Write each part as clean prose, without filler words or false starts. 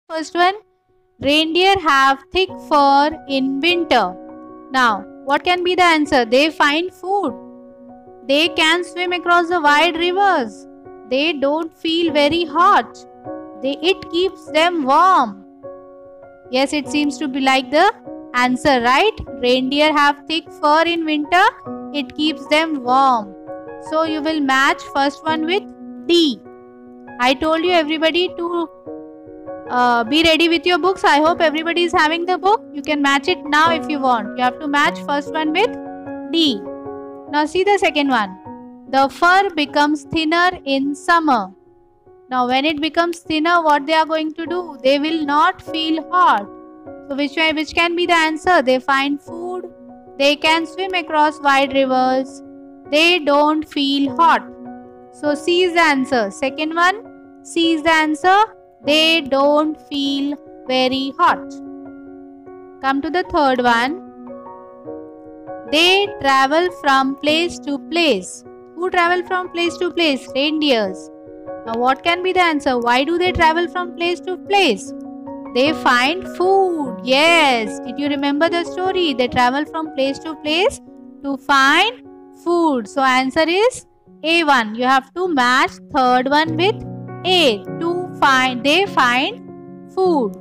First one, reindeer have thick fur in winter. Now, what can be the answer? They find food. They can swim across the wide rivers. They don't feel very hot. It keeps them warm. Yes, it seems to be like the answer, right? Reindeer have thick fur in winter. It keeps them warm. So you will match first one with D. I told you everybody to be ready with your books. I hope everybody is having the book. You can match it now if you want. You have to match first one with D. Now see the second one. The fur becomes thinner in summer. Now when it becomes thinner, what they are going to do? They will not feel hot. So which can be the answer? They find food. They can swim across wide rivers. They don't feel hot. So C is the answer. Second one, C is the answer. They don't feel very hot. Come to the third one. They travel from place to place. Who travel from place to place? Reindeers. Now what can be the answer? Why do they travel from place to place? They find food. Yes. Did you remember the story? They travel from place to place to find food. So answer is A1. You have to match third one with A. They find food.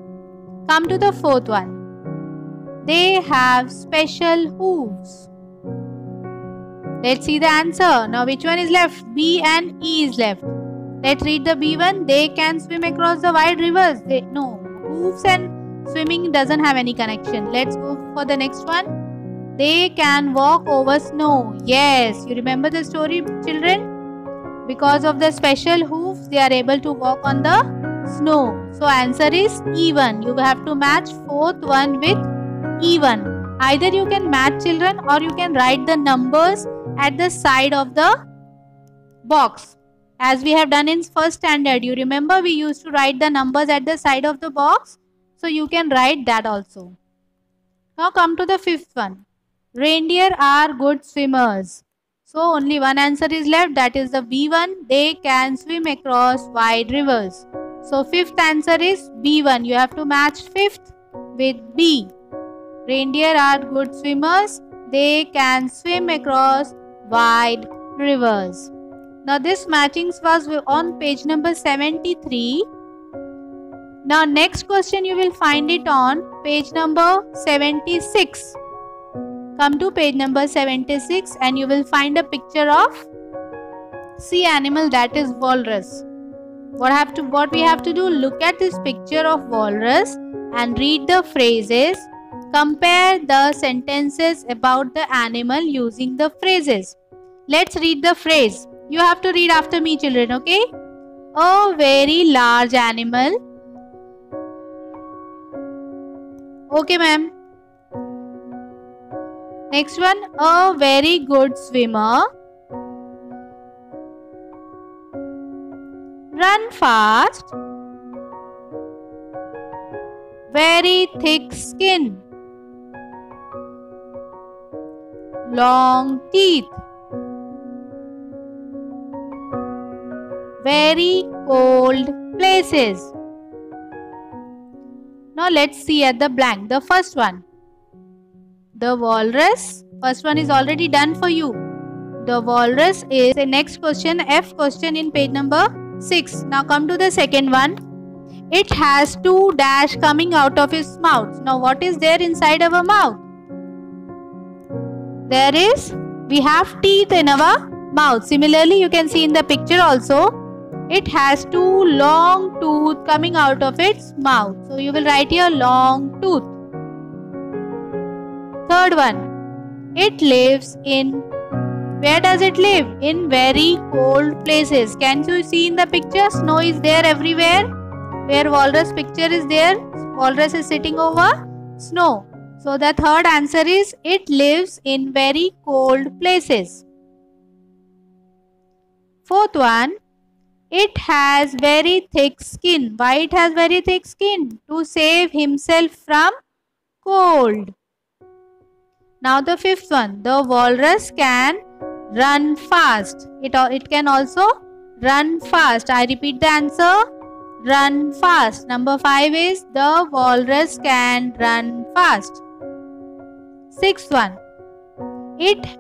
Come to the fourth one. They have special hooves. Let's see the answer. Now which one is left? B and E is left. Let's read the B one. They can swim across the wide rivers. No. Hooves and swimming doesn't have any connection. Let's go for the next one. They can walk over snow. Yes. You remember the story, children? Because of the special hooves, they are able to walk on the snow. So answer is E1. You have to match fourth one with E1. Either you can match, children, or you can write the numbers at the side of the box. As we have done in first standard, you remember we used to write the numbers at the side of the box. So you can write that also. Now come to the fifth one. Reindeer are good swimmers. So only one answer is left, that is the B1. They can swim across wide rivers. So fifth answer is B1. You have to match fifth with B. Reindeer are good swimmers. They can swim across wide rivers. Now this matchings was on page number 73. Now next question you will find it on page number 76. Come to page number 76 and you will find a picture of sea animal, that is walrus. What we have to do? Look at this picture of walrus and read the phrases. Compare the sentences about the animal using the phrases. Let's read the phrase. You have to read after me, children, okay? A very large animal. Okay, ma'am. Next one, a very good swimmer. Run fast. Very thick skin. Long teeth. Very cold places. Now let's see at the blank. The first one. The walrus. First one is already done for you. The walrus is the next question, F question in page number 6. Now come to the second one. It has 2 dash coming out of its mouth. Now what is there inside our mouth? We have teeth in our mouth. Similarly, you can see in the picture also, it has 2 long tooth coming out of its mouth. So you will write here long tooth. Third one, it lives in, where does it live? In very cold places. Can you see in the picture? Snow is there everywhere. Where walrus picture is there, walrus is sitting over snow. So the third answer is, it lives in very cold places. Fourth one, it has very thick skin. Why it has very thick skin? To save himself from cold. Now the fifth one, the walrus can run fast. It can also run fast. I repeat the answer. run fast. Number 5 is the walrus can run fast. Sixth one, it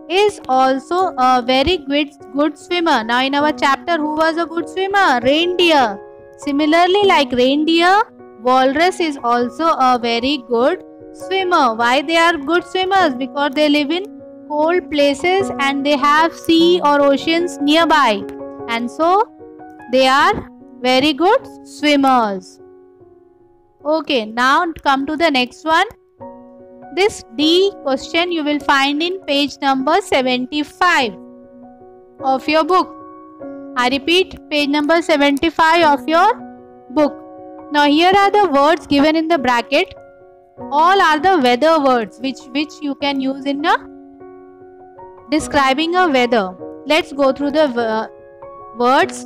is also a very good swimmer. Now in our chapter, who was a good swimmer? Reindeer. Similarly, like reindeer, walrus is also a very good swimmer. Why they are good swimmers? Because they live in cold places and they have sea or oceans nearby, and so they are very good swimmers. Okay, now come to the next one. This D question you will find in page number 75 of your book. I repeat, page number 75 of your book. Now here are the words given in the bracket. All are the weather words which you can use in describing a weather. Let's go through the words.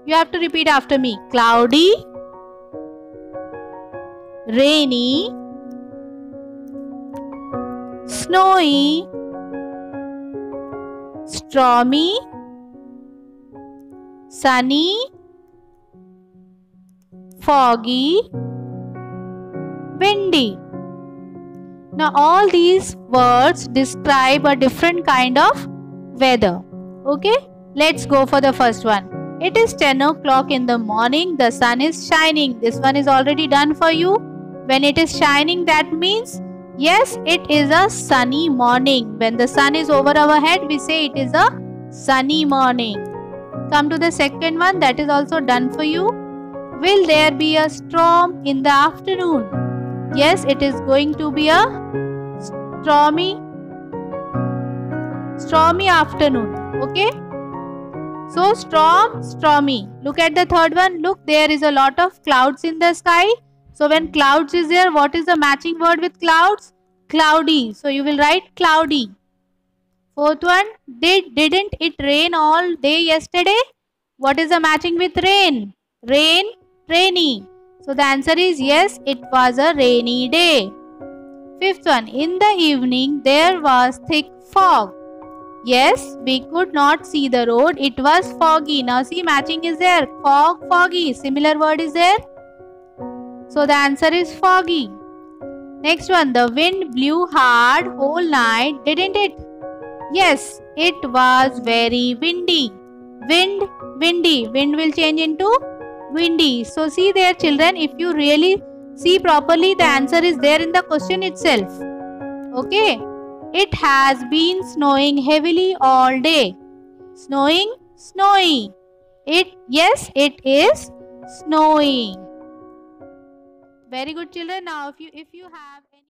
You have to repeat after me. Cloudy, rainy, snowy, stormy, sunny, foggy, windy. Now all these words describe a different kind of weather. Okay, let's go for the first one. It is 10 o'clock in the morning. The sun is shining. This one is already done for you. When it is shining, that means yes, it is a sunny morning. When the sun is over our head, we say it is a sunny morning. Come to the second one, that is also done for you. Will there be a storm in the afternoon? Yes, it is going to be a stormy afternoon. Okay, so storm, stormy. Look at the third one. Look, there is a lot of clouds in the sky. So when clouds is there, what is the matching word with clouds? Cloudy. So you will write cloudy. Fourth one, didn't it rain all day yesterday? What is the matching with rain? Rain, rainy. So the answer is yes, it was a rainy day. Fifth one, in the evening there was thick fog. Yes, we could not see the road. It was foggy. Now see, matching is there. Fog, foggy. Similar word is there. So the answer is foggy. Next one, the wind blew hard whole night, didn't it? Yes, it was very windy. Wind, windy. Wind will change into windy. So see there, children, if you really see properly, the answer is there in the question itself. Okay. It has been snowing heavily all day. Snowing, snowy. Yes, it is snowing. Very good, children. Now if you have